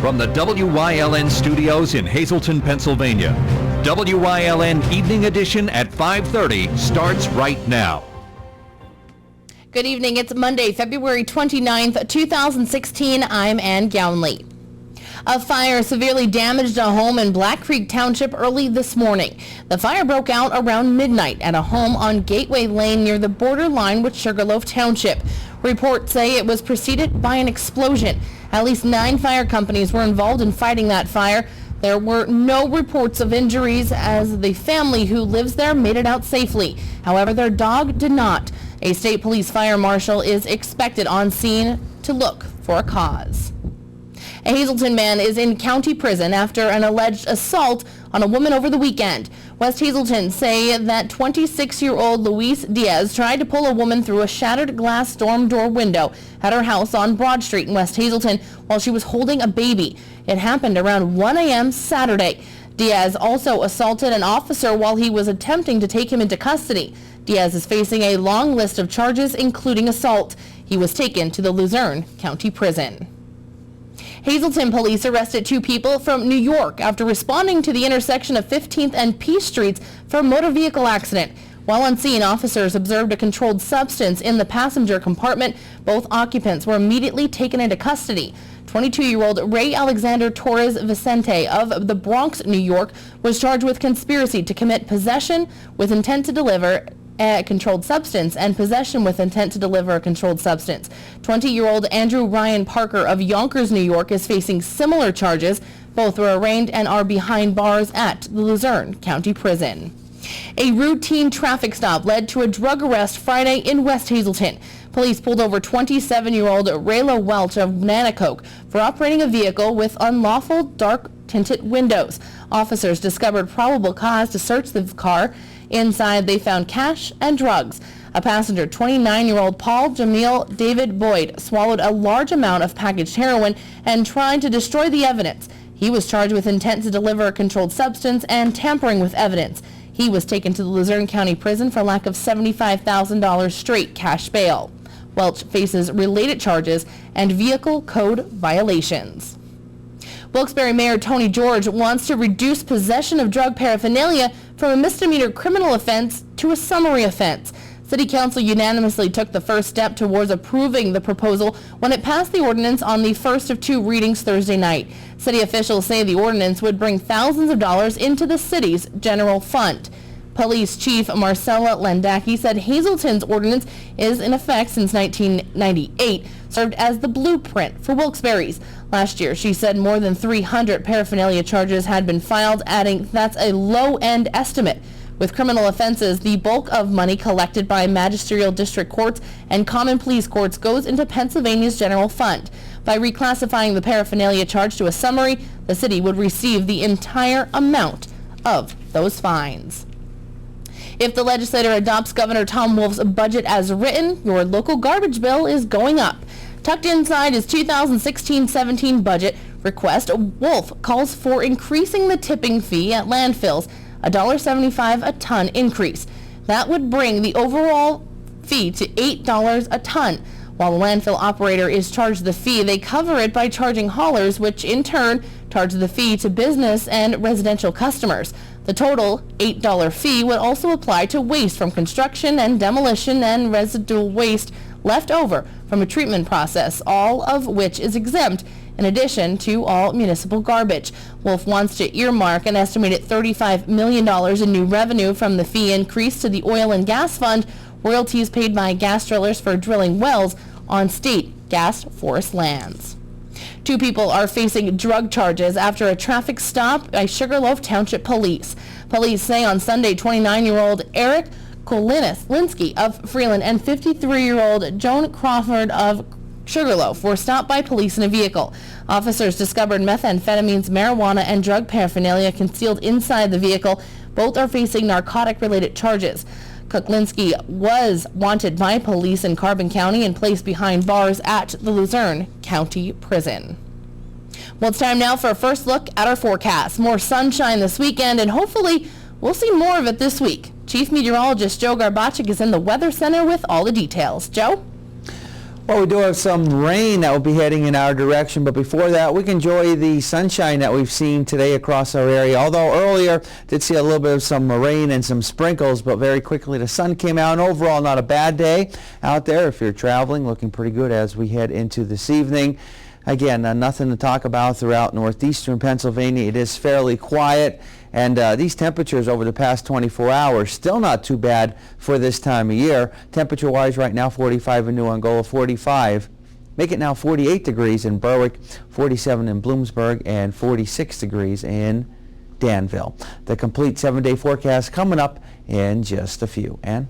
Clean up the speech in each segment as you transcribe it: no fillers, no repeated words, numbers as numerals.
from the WYLN studios in Hazleton, Pennsylvania. WYLN Evening Edition at 5:30 starts right now. Good evening. It's Monday, February 29th, 2016. I'm Ann Gownley. A fire severely damaged a home in Black Creek Township early this morning. The fire broke out around midnight at a home on Gateway Lane near the borderline with Sugarloaf Township. Reports say it was preceded by an explosion. At least 9 fire companies were involved in fighting that fire. There were no reports of injuries as the family who lives there made it out safely. However, their dog did not. A state police fire marshal is expected on scene to look for a cause. A Hazleton man is in county prison after an alleged assault on a woman over the weekend. West Hazleton say that 26-year-old Luis Diaz tried to pull a woman through a shattered glass storm door window at her house on Broad Street in West Hazleton while she was holding a baby. It happened around 1 a.m. Saturday. Diaz also assaulted an officer while he was attempting to take him into custody. Diaz is facing a long list of charges, including assault. He was taken to the Luzerne County Prison. Hazleton police arrested 2 people from New York after responding to the intersection of 15th and Peace Streets for a motor vehicle accident. While on scene, officers observed a controlled substance in the passenger compartment. Both occupants were immediately taken into custody. 22-year-old Ray Alexander Torres Vicente of the Bronx, New York, was charged with conspiracy to commit possession with intent to deliver a controlled substance and possession with intent to deliver a controlled substance. 20-year-old Andrew Ryan Parker of Yonkers, New York, is facing similar charges. Both were arraigned and are behind bars at the Luzerne County Prison. A routine traffic stop led to a drug arrest Friday in West Hazleton. Police pulled over 27-year-old Rayla Welch of Nanacoke for operating a vehicle with unlawful dark tinted windows. Officers discovered probable cause to search the car. Inside, they found cash and drugs. A passenger, 29-year-old Paul Jamil David Boyd, swallowed a large amount of packaged heroin and tried to destroy the evidence. He was charged with intent to deliver a controlled substance and tampering with evidence. He was taken to the Luzerne County Prison for lack of $75,000 straight cash bail. Welch faces related charges and vehicle code violations. Wilkes-Barre Mayor Tony George wants to reduce possession of drug paraphernalia from a misdemeanor criminal offense to a summary offense. City Council unanimously took the first step towards approving the proposal when it passed the ordinance on the first of 2 readings Thursday night. City officials say the ordinance would bring thousands of dollars into the city's general fund. Police Chief Marcella Landacki said Hazleton's ordinance is in effect since 1998, served as the blueprint for Wilkes-Barre's. Last year, she said more than 300 paraphernalia charges had been filed, adding that's a low-end estimate. With criminal offenses, the bulk of money collected by magisterial district courts and common pleas courts goes into Pennsylvania's general fund. By reclassifying the paraphernalia charge to a summary, the city would receive the entire amount of those fines. If the legislature adopts Governor Tom Wolf's budget as written, your local garbage bill is going up. Tucked inside his 2016-17 budget request, Wolf calls for increasing the tipping fee at landfills, $1.75 a ton increase. That would bring the overall fee to $8 a ton. While the landfill operator is charged the fee, they cover it by charging haulers, which in turn charge the fee to business and residential customers. The total $8 fee would also apply to waste from construction and demolition and residual waste left over from a treatment process, all of which is exempt, in addition to all municipal garbage. Wolf wants to earmark an estimated $35 million in new revenue from the fee increase to the oil and gas fund, royalties paid by gas drillers for drilling wells on state gas forest lands. 2 people are facing drug charges after a traffic stop by Sugarloaf Township Police. Police say on Sunday, 29-year-old Eric Kolinsky of Freeland and 53-year-old Joan Crawford of Sugarloaf were stopped by police in a vehicle. Officers discovered methamphetamines, marijuana, and drug paraphernalia concealed inside the vehicle. Both are facing narcotic-related charges. Kuklinski was wanted by police in Carbon County and placed behind bars at the Luzerne County Prison. Well, it's time now for a first look at our forecast. More sunshine this weekend, and hopefully we'll see more of it this week. Chief Meteorologist Joe Garbachik is in the Weather Center with all the details. Joe? Well, we do have some rain that will be heading in our direction, but before that, we can enjoy the sunshine that we've seen today across our area. Although earlier, did see a little bit of some rain and some sprinkles, but very quickly the sun came out, and overall not a bad day out there if you're traveling. Looking pretty good as we head into this evening. Again, nothing to talk about throughout northeastern Pennsylvania. It is fairly quiet, and these temperatures over the past 24 hours still not too bad for this time of year. Temperature-wise right now, 45 in New Angola, 45. Make it now 48 degrees in Berwick, 47 in Bloomsburg, and 46 degrees in Danville. The complete 7-day forecast coming up in just a few. Ann?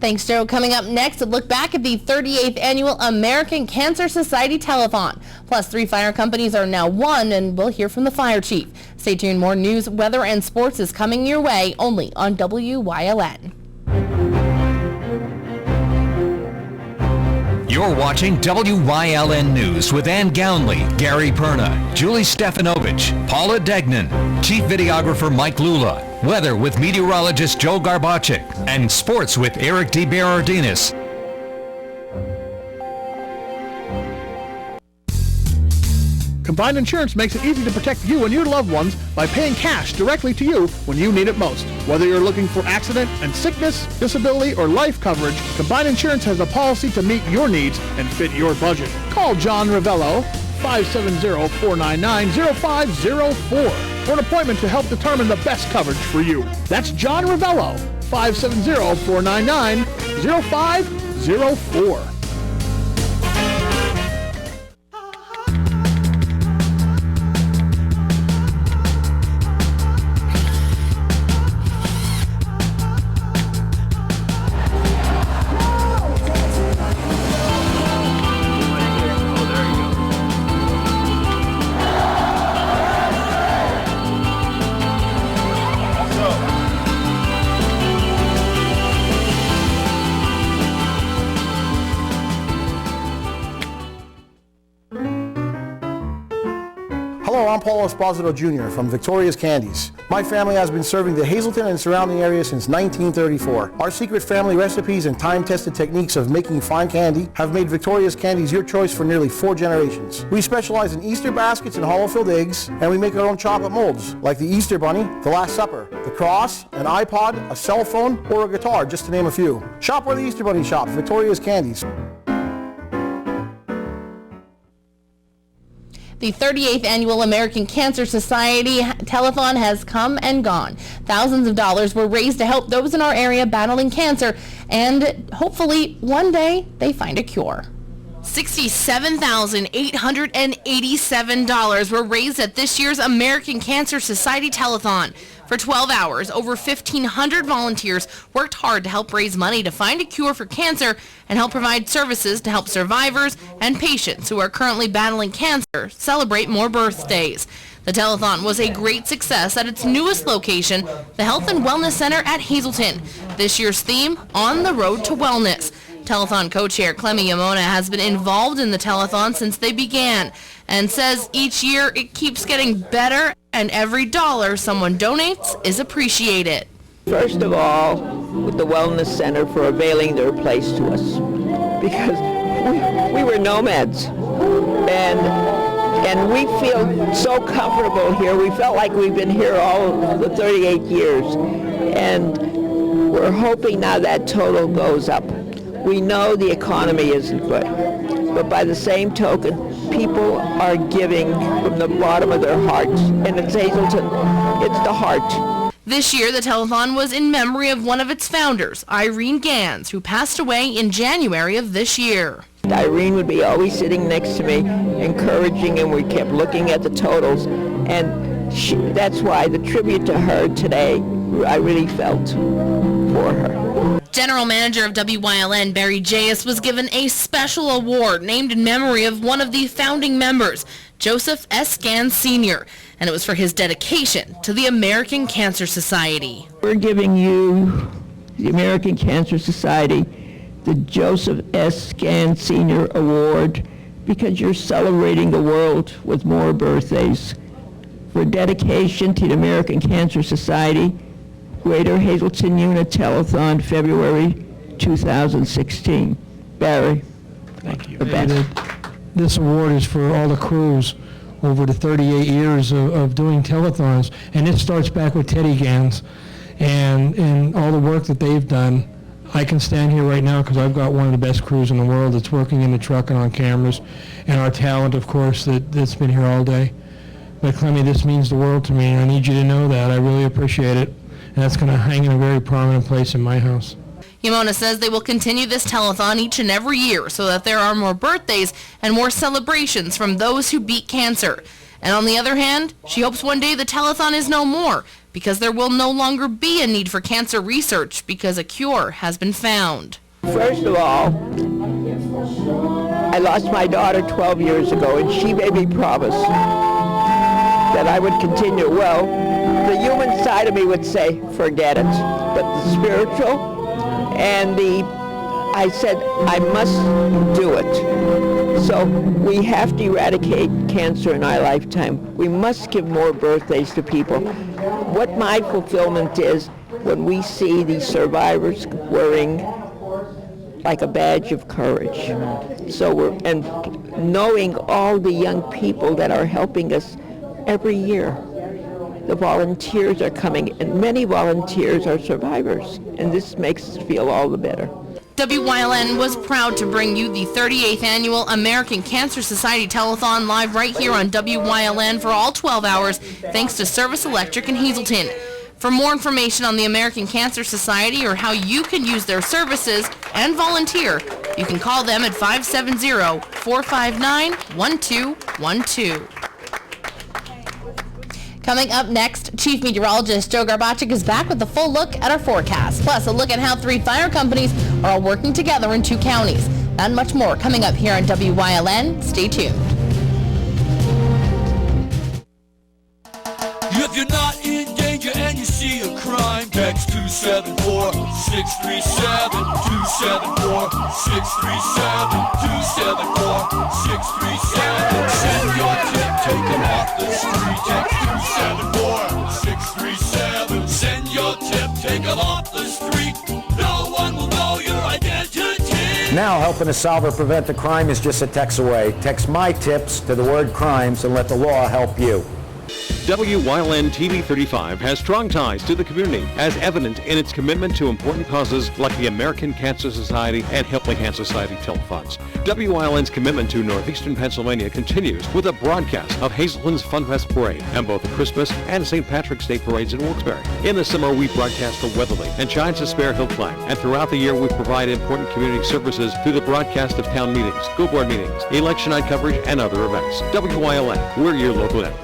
Thanks, Joe. Coming up next, a look back at the 38th Annual American Cancer Society Telethon. Plus, 3 fire companies are now one, and we'll hear from the fire chief. Stay tuned. More news, weather, and sports is coming your way only on WYLN. You're watching WYLN News with Ann Gownley, Gary Perna, Julie Stefanovich, Paula Degnan, Chief Videographer Mike Lula, weather with meteorologist Joe Garbacik, and sports with Eric DeBerardinis. Combined Insurance makes it easy to protect you and your loved ones by paying cash directly to you when you need it most. Whether you're looking for accident and sickness, disability, or life coverage, Combined Insurance has a policy to meet your needs and fit your budget. Call John Ravello, 570-499-0504 for an appointment to help determine the best coverage for you. That's John Ravello, 570-499-0504. Hello, I'm Paul Esposito Jr. from Victoria's Candies. My family has been serving the Hazleton and surrounding area since 1934. Our secret family recipes and time-tested techniques of making fine candy have made Victoria's Candies your choice for nearly 4 generations. We specialize in Easter baskets and hollow-filled eggs, and we make our own chocolate molds, like the Easter Bunny, the Last Supper, the Cross, an iPod, a cell phone, or a guitar, just to name a few. Shop where the Easter Bunny shops, Victoria's Candies. The 38th Annual American Cancer Society Telethon has come and gone. Thousands of dollars were raised to help those in our area battling cancer, and hopefully one day they find a cure. $67,887 were raised at this year's American Cancer Society Telethon. For 12 hours, over 1,500 volunteers worked hard to help raise money to find a cure for cancer and help provide services to help survivors and patients who are currently battling cancer celebrate more birthdays. The telethon was a great success at its newest location, the Health and Wellness Center at Hazleton. This year's theme, On the Road to Wellness. Telethon co-chair Clemmy Yamona has been involved in the telethon since they began and says each year it keeps getting better and every dollar someone donates is appreciated. First of all, with the Wellness Center for availing their place to us, because we were nomads, and we feel so comfortable here. We felt like we've been here all the 38 years, and we're hoping now that total goes up. We know the economy isn't good, but by the same token, people are giving from the bottom of their hearts, and it's Hazleton, it's the heart. This year, the telethon was in memory of one of its founders, Irene Gans, who passed away in January of this year. Irene would be always sitting next to me, encouraging, and we kept looking at the totals, and that's why the tribute to her today, I really felt for her. General Manager of WYLN, Barry Jayas, was given a special award named in memory of one of the founding members, Joseph S. Gans Sr., and it was for his dedication to the American Cancer Society. We're giving you, the American Cancer Society, the Joseph S. Gans Sr. Award because you're celebrating the world with more birthdays. For dedication to the American Cancer Society, Greater Hazleton Unit Telethon, February 2016. Barry. Thank you. The best. This award is for all the crews over the 38 years of doing telethons, and it starts back with Teddy Gans and all the work that they've done. I can stand here right now because I've got one of the best crews in the world that's working in the truck and on cameras, and our talent, of course, that's been here all day. But Clemmy, this means the world to me, and I need you to know that. I really appreciate it, and that's going to hang in a very prominent place in my house. Yamona says they will continue this telethon each and every year so that there are more birthdays and more celebrations from those who beat cancer. And on the other hand, she hopes one day the telethon is no more because there will no longer be a need for cancer research because a cure has been found. First of all, I lost my daughter 12 years ago, and she made me promise that I would continue. Well, the human side of me would say, forget it. But the spiritual and I said, I must do it. So we have to eradicate cancer in our lifetime. We must give more birthdays to people. What my fulfillment is when we see these survivors wearing like a badge of courage. So and knowing all the young people that are helping us every year. The volunteers are coming, and many volunteers are survivors, and this makes us feel all the better. WYLN was proud to bring you the 38th Annual American Cancer Society Telethon live right here on WYLN for all 12 hours, thanks to Service Electric in Hazelton. For more information on the American Cancer Society or how you can use their services and volunteer, you can call them at 570-459-1212. Coming up next, Chief Meteorologist Joe Garbacik is back with a full look at our forecast, plus a look at how 3 fire companies are all working together in 2 counties. That and much more coming up here on WYLN. Stay tuned. If you're not in danger and you see a crime, text 274-637, 274-637, 274-637. Send your tip taken off the street. Text 274-637. Send your tip taken off the street. No one will know your identity. Now helping to solve or prevent the crime is just a text away. Text my tips to the word crimes and let the law help you. WYLN TV 35 has strong ties to the community, as evident in its commitment to important causes like the American Cancer Society and Helping Hand Society telethons. WYLN's commitment to northeastern Pennsylvania continues with a broadcast of Hazelton's Funfest Parade and both the Christmas and St. Patrick's Day parades in Wilkes-Barre. In the summer, we broadcast the Weatherly and Giants of Spare Hill Climb, and throughout the year, we provide important community services through the broadcast of town meetings, school board meetings, election night coverage, and other events. WYLN, we're your local network.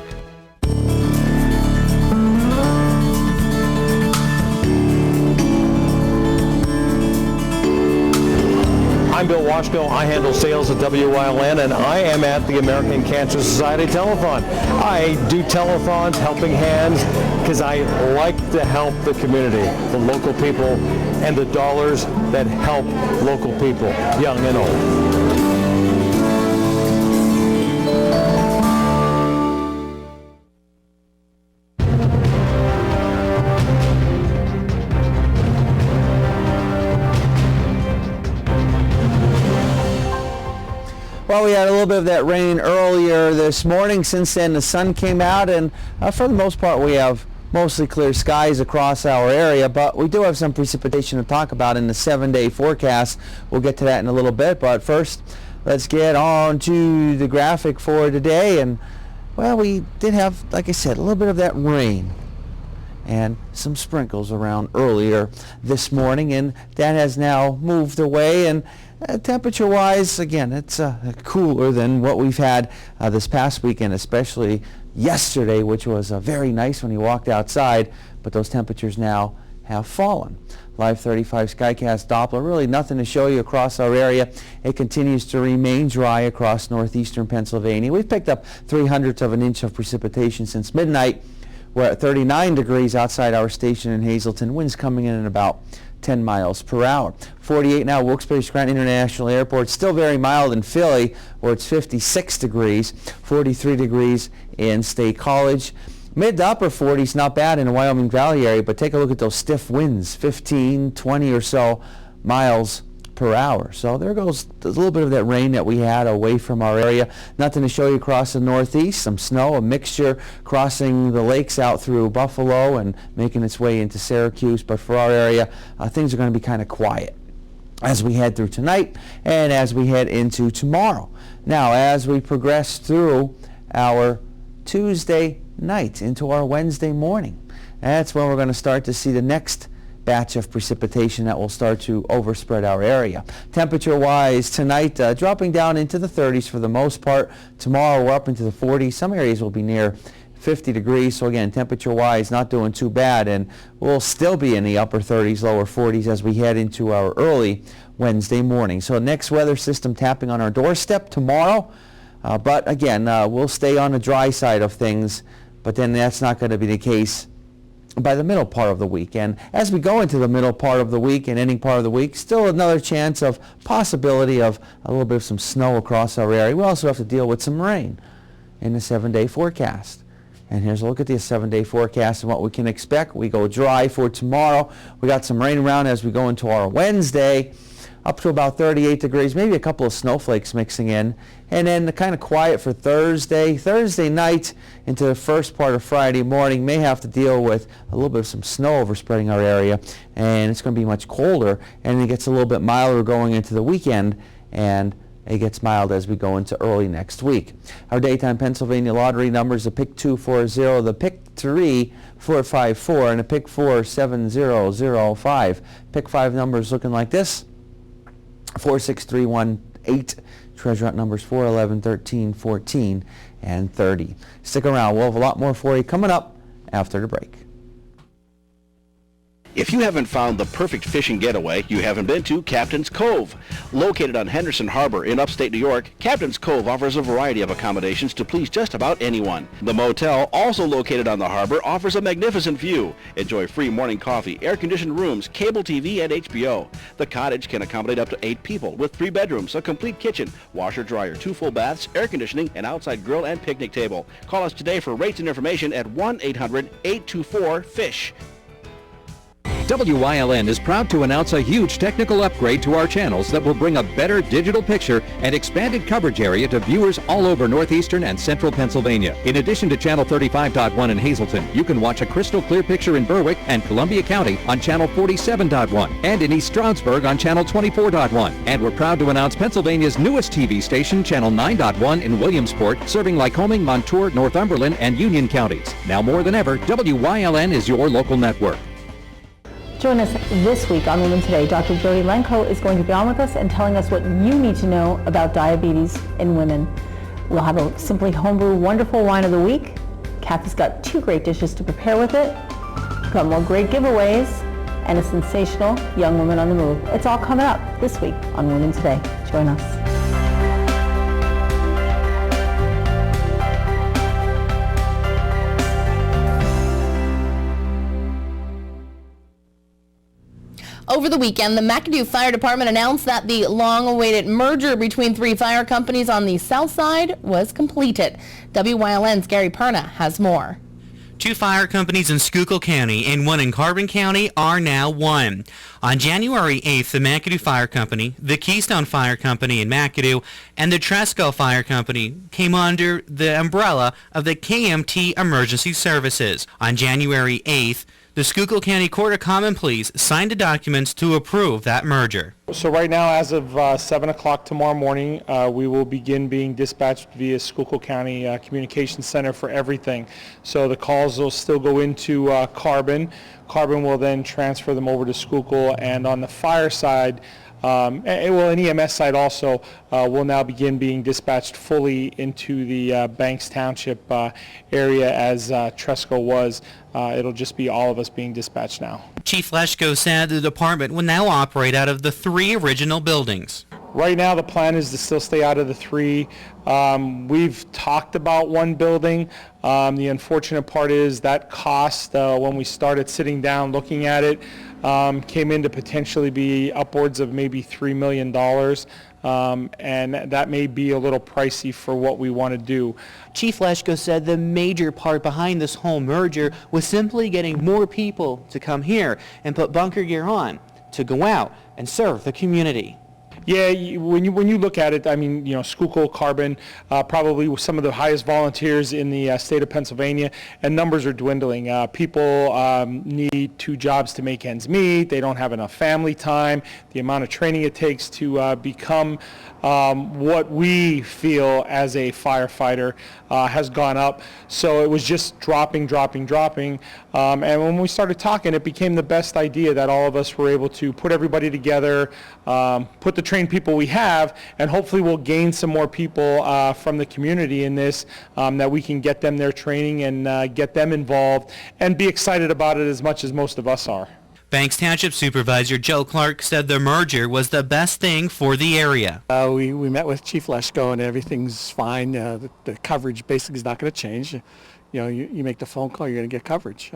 I'm Bill Washko. I handle sales at WYLN, and I am at the American Cancer Society Telethon. I do telethons, helping hands, because I like to help the community, the local people, and the dollars that help local people, young and old. Well, we had a little bit of that rain earlier this morning. Since then, the sun came out, and for the most part, we have mostly clear skies across our area, but we do have some precipitation to talk about in the 7-day forecast. We'll get to that in a little bit, but first, let's get on to the graphic for today. And, well, we did have, like I said, a little bit of that rain and some sprinkles around earlier this morning, and that has now moved away. And temperature-wise, again, it's cooler than what we've had this past weekend, especially yesterday, which was very nice when you walked outside, but those temperatures now have fallen. Live 35 Skycast Doppler, really nothing to show you across our area. It continues to remain dry across northeastern Pennsylvania. We've picked up 0.03 of an inch of precipitation since midnight. We're at 39 degrees outside our station in Hazelton. Winds coming in at about 10 miles per hour. 48 now, Wilkes-Barre-Scranton International Airport. Still very mild in Philly, where it's 56 degrees. 43 degrees in State College. Mid to upper 40s, not bad in the Wyoming Valley area, but take a look at those stiff winds, 15, 20 or so miles per hour. So there goes a little bit of that rain that we had away from our area. Nothing to show you across the northeast. Some snow, a mixture crossing the lakes out through Buffalo and making its way into Syracuse. But for our area, things are going to be kind of quiet as we head through tonight and as we head into tomorrow. Now, as we progress through our Tuesday night into our Wednesday morning, that's when we're going to start to see the next batch of precipitation that will start to overspread our area. Temperature-wise, tonight dropping down into the 30s for the most part. Tomorrow we're up into the 40s. Some areas will be near 50 degrees. So again, temperature-wise, not doing too bad, and we'll still be in the upper 30s, lower 40s as we head into our early Wednesday morning. So next weather system tapping on our doorstep tomorrow. But again, we'll stay on the dry side of things, but then that's not going to be the case by the middle part of the week. And as we go into the middle part of the week and ending part of the week, still another chance of possibility of a little bit of some snow across our area. We also have to deal with some rain in the 7-day forecast. And here's a look at the 7-day forecast and what we can expect. We go dry for tomorrow. We got some rain around as we go into our Wednesday, up to about 38 degrees, maybe a couple of snowflakes mixing in. And then the kind of quiet for Thursday. Thursday night into the first part of Friday morning, may have to deal with a little bit of some snow overspreading our area. And it's going to be much colder, and it gets a little bit milder going into the weekend, and it gets mild as we go into early next week. Our daytime Pennsylvania lottery numbers: the pick 240, the pick 3 454, and the pick 4 7005. Pick 5 numbers looking like this: 46318. Treasure hunt numbers 4, 11, 13, 14, and 30. Stick around. We'll have a lot more for you coming up after the break. If you haven't found the perfect fishing getaway, you haven't been to Captain's Cove. Located on Henderson Harbor in upstate New York, Captain's Cove offers a variety of accommodations to please just about anyone. The motel, also located on the harbor, offers a magnificent view. Enjoy free morning coffee, air-conditioned rooms, cable TV, and HBO. The cottage can accommodate up to 8 people with 3 bedrooms, a complete kitchen, washer-dryer, 2 full baths, air conditioning, an outside grill, and picnic table. Call us today for rates and information at 1-800-824-FISH. WYLN is proud to announce a huge technical upgrade to our channels that will bring a better digital picture and expanded coverage area to viewers all over northeastern and central Pennsylvania. In addition to Channel 35.1 in Hazleton, you can watch a crystal clear picture in Berwick and Columbia County on Channel 47.1 and in East Stroudsburg on Channel 24.1. And we're proud to announce Pennsylvania's newest TV station, Channel 9.1 in Williamsport, serving Lycoming, Montour, Northumberland, and Union counties. Now more than ever, WYLN is your local network. Join us this week on Women Today. Dr. Jody Lenko is going to be on with us and telling us what you need to know about diabetes in women. We'll have a Simply Homebrew Wonderful Wine of the Week. Kathy's got 2 great dishes to prepare with it. We've got more great giveaways and a sensational young woman on the move. It's all coming up this week on Women Today. Join us. Over the weekend, the McAdoo Fire Department announced that the long-awaited merger between 3 fire companies on the south side was completed. WYLN's Gary Perna has more. 2 fire companies in Schuylkill County and 1 in Carbon County are now one. On January 8th, the McAdoo Fire Company, the Keystone Fire Company in McAdoo, and the Tresco Fire Company came under the umbrella of the KMT Emergency Services. On January 8th, the Schuylkill County Court of Common Pleas signed the documents to approve that merger. So right now, as of 7 o'clock tomorrow morning, we will begin being dispatched via Schuylkill County Communications Center for everything. So the calls will still go into Carbon. Carbon will then transfer them over to Schuylkill, and on the fire side, an EMS side also will now begin being dispatched fully into the Banks Township area as Tresco was. It'll just be all of us being dispatched now. Chief Leschko said the department will now operate out of the 3 original buildings. Right now the plan is to still stay out of the 3. We've talked about 1 building. The unfortunate part is that cost, when we started sitting down looking at it, came in to potentially be upwards of maybe $3 million. And that may be a little pricey for what we want to do. Chief Leschko said the major part behind this whole merger was simply getting more people to come here and put bunker gear on to go out and serve the community. Yeah, when you look at it, I mean, Schuylkill Carbon probably some of the highest volunteers in the state of Pennsylvania, and numbers are dwindling. People need 2 jobs to make ends meet. They don't have enough family time. The amount of training it takes to become what we feel as a firefighter has gone up. So it was just dropping. And when we started talking, it became the best idea that all of us were able to put everybody together, put the trained people we have, and hopefully we'll gain some more people from the community in this, that we can get them their training and get them involved and be excited about it as much as most of us are. Banks Township Supervisor Joe Clark said the merger was the best thing for the area. We met with Chief Leschko and everything's fine. The coverage basically is not going to change. You make the phone call, you're going to get coverage.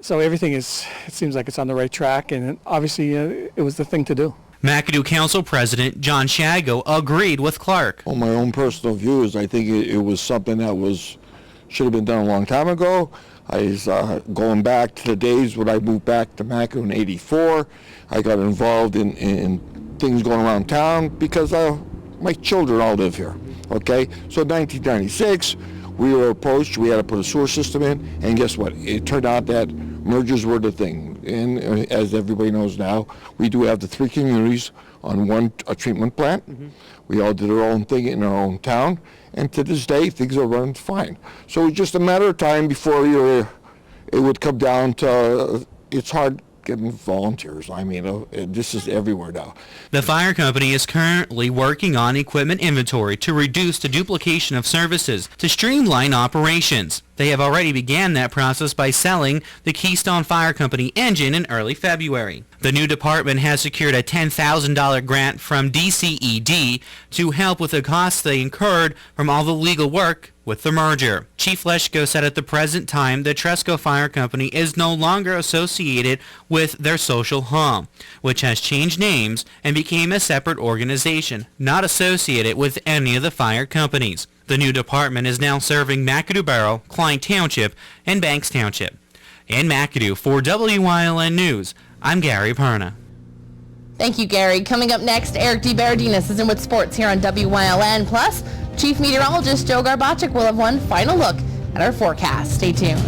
So everything it seems like it's on the right track, and obviously it was the thing to do. McAdoo Council President John Shago agreed with Clark. Well, my own personal views, I think it was something that should have been done a long time ago. I was going back to the days when I moved back to McAdoo in '84. I got involved in things going around town because my children all live here. Okay, so in 1996, we were approached. We had to put a sewer system in, and guess what? It turned out that mergers were the thing. And as everybody knows now, we do have the 3 communities on a treatment plant. Mm-hmm. We all did our own thing in our own town, and to this day, things are running fine. So it's just a matter of time before it would come down to it's hard getting volunteers. I mean, this is everywhere now. The fire company is currently working on equipment inventory to reduce the duplication of services to streamline operations. They have already began that process by selling the Keystone Fire Company engine in early February. The new department has secured a $10,000 grant from DCED to help with the costs they incurred from all the legal work with the merger. Chief Leschko said at the present time the Tresco Fire Company is no longer associated with their social home, which has changed names and became a separate organization, not associated with any of the fire companies. The new department is now serving McAdoo Borough, Klein Township, and Banks Township. In McAdoo, for WYLN News, I'm Gary Perna. Thank you, Gary. Coming up next, Eric DeBardinas is in with sports here on WYLN. Plus, Chief Meteorologist Joe Garbacek will have one final look at our forecast. Stay tuned.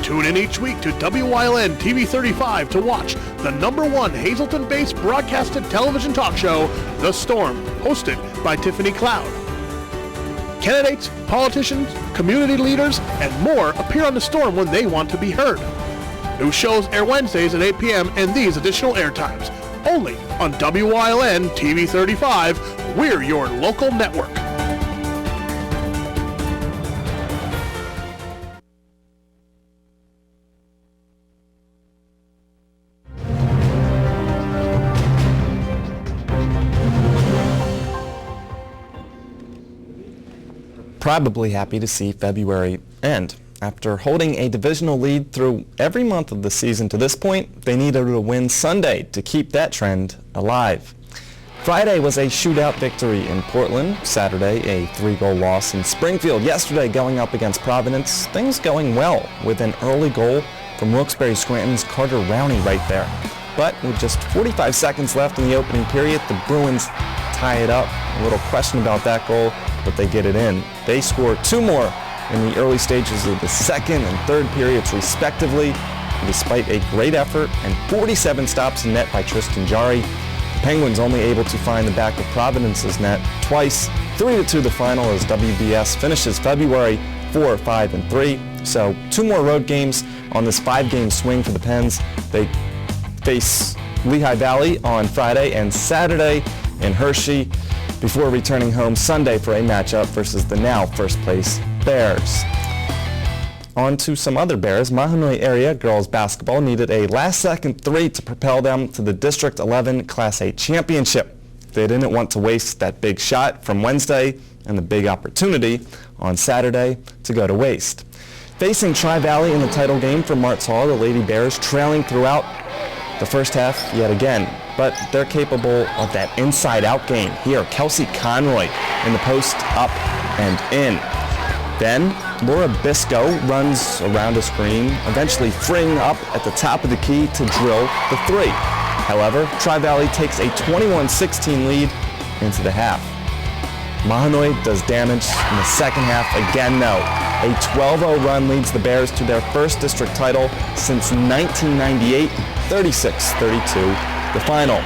Tune in each week to WYLN TV 35 to watch the #1 Hazleton-based broadcasted television talk show, The Storm, hosted by Tiffany Cloud. Candidates, politicians, community leaders, and more appear on The Storm when they want to be heard. New shows air Wednesdays at 8 p.m. and these additional airtimes. Only on WYLN TV 35. We're your local network. Probably happy to see February end. After holding a divisional lead through every month of the season to this point, they needed to win Sunday to keep that trend alive. Friday was a shootout victory in Portland. Saturday, a 3-goal loss in Springfield. Yesterday, going up against Providence, things going well with an early goal from Wilkes-Barre Scranton's Carter Rowney right there. But with just 45 seconds left in the opening period, the Bruins tie it up. A little question about that goal, but they get it in. They score 2 more in the early stages of the second and third periods respectively. Despite a great effort and 47 stops in net by Tristan Jarry, the Penguins only able to find the back of Providence's net twice. 3-2 the final as WBS finishes February 4-5-3. So 2 more road games on this 5-game swing for the Pens. They face Lehigh Valley on Friday and Saturday in Hershey before returning home Sunday for a matchup versus the now first place Bears. On to some other Bears. Mahanoy area girls basketball needed a last-second 3 to propel them to the District 11 Class A championship. They didn't want to waste that big shot from Wednesday and the big opportunity on Saturday to go to waste. Facing Tri-Valley in the title game for Martz Hall, the Lady Bears trailing throughout the first half yet again, but they're capable of that inside-out game. Here, Kelsey Conroy in the post, up and in. Then Laura Bisco runs around a screen, eventually freeing up at the top of the key to drill the three. However, Tri-Valley takes a 21-16 lead into the half. Mahanoy does damage in the second half again, though. A 12-0 run leads the Bears to their first district title since 1998, 36-32 the final.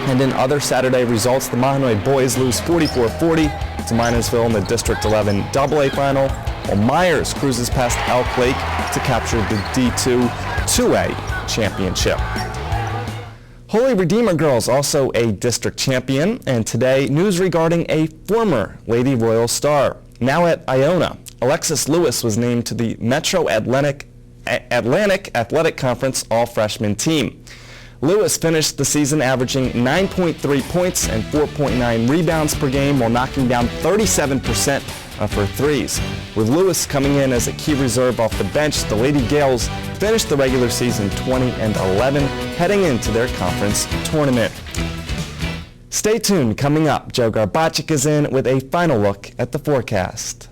And in other Saturday results, the Mahanoy boys lose 44-40 to Minersville in the District 11 AA final, while Myers cruises past Elk Lake to capture the D2 2A championship. Holy Redeemer Girls also a district champion, and today news regarding a former Lady Royal star. Now at Iona, Alexis Lewis was named to the Metro Atlantic Athletic Conference All-Freshman team. Lewis finished the season averaging 9.3 points and 4.9 rebounds per game while knocking down 37% of her threes. With Lewis coming in as a key reserve off the bench, the Lady Gales finished the regular season 20-11, heading into their conference tournament. Stay tuned. Coming up, Joe Garbacik is in with a final look at the forecast.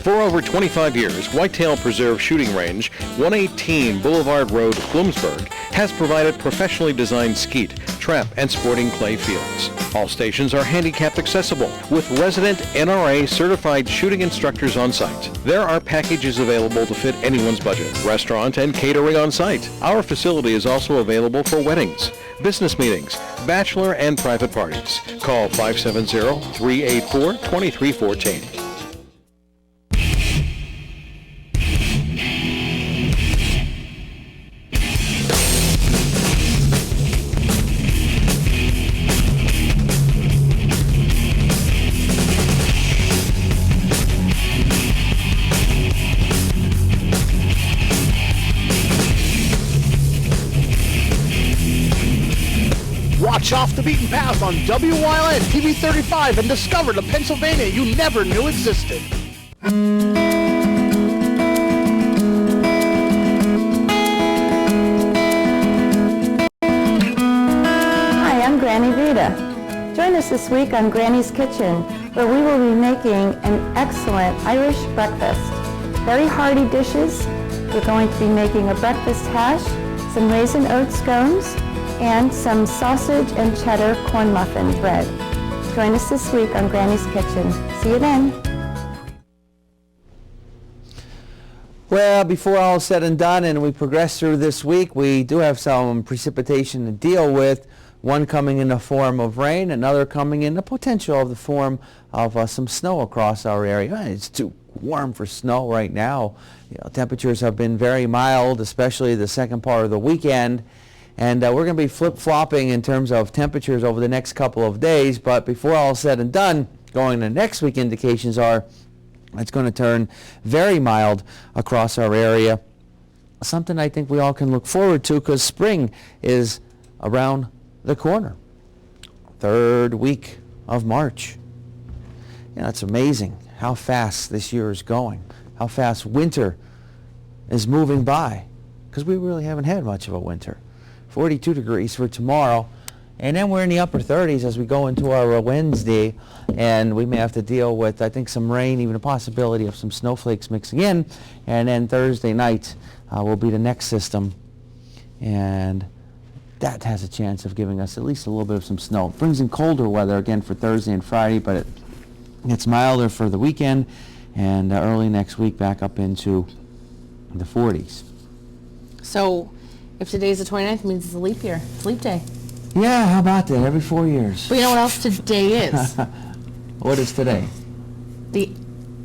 For over 25 years, Whitetail Preserve Shooting Range, 118 Boulevard Road, Bloomsburg, has provided professionally designed skeet, trap, and sporting clay fields. All stations are handicapped accessible with resident NRA certified shooting instructors on site. There are packages available to fit anyone's budget, restaurant and catering on site. Our facility is also available for weddings, business meetings, bachelor and private parties. Call 570-384-2314. Watch Off the Beaten Path on WYLN TV 35 and discover the Pennsylvania you never knew existed. Hi, I'm Granny Vita. Join us this week on Granny's Kitchen, where we will be making an excellent Irish breakfast. Very hearty dishes. We're going to be making a breakfast hash, some raisin oat scones, and some sausage and cheddar corn muffin bread. Join us this week on Granny's Kitchen. See you then. Well, before all is said and done and we progress through this week, we do have some precipitation to deal with. One coming in the form of rain, another coming in the potential of the form of some snow across our area. It's too warm for snow right now. Temperatures have been very mild, especially the second part of the weekend. And we're going to be flip-flopping in terms of temperatures over the next couple of days. But before all is said and done, going to next week, indications are it's going to turn very mild across our area. Something I think we all can look forward to because spring is around the corner. Third week of March. It's amazing how fast this year is going, how fast winter is moving by, because we really haven't had much of a winter. 42 degrees for tomorrow, and then we're in the upper 30s as we go into our Wednesday, and we may have to deal with, I think, some rain, even a possibility of some snowflakes mixing in, and then Thursday night will be the next system, and that has a chance of giving us at least a little bit of some snow. It brings in colder weather again for Thursday and Friday, but it gets milder for the weekend, and early next week back up into the 40s. So if today's the 29th, it means it's a leap year, it's a leap day. Yeah, how about that? Every 4 years. But you know what else today is? What is today? The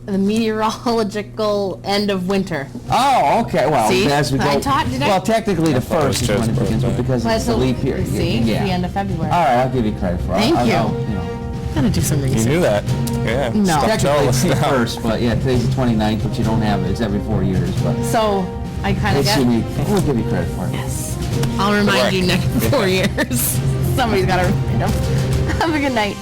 meteorological end of winter. Oh, okay. Well, see? as we go. Well, technically the first is when it begins, but because it's a leap year. See, yeah. the end of February. All right, I'll give you credit for it. Thank you. Gotta do some research. You knew that. Yeah. No. Technically it's the first, but yeah, today's the 29th, but you don't have it. It's every 4 years. But so I kind of get. We'll give you credit for it. Yes. I'll remind you next 4 years. Somebody's got to remind them. Have a good night.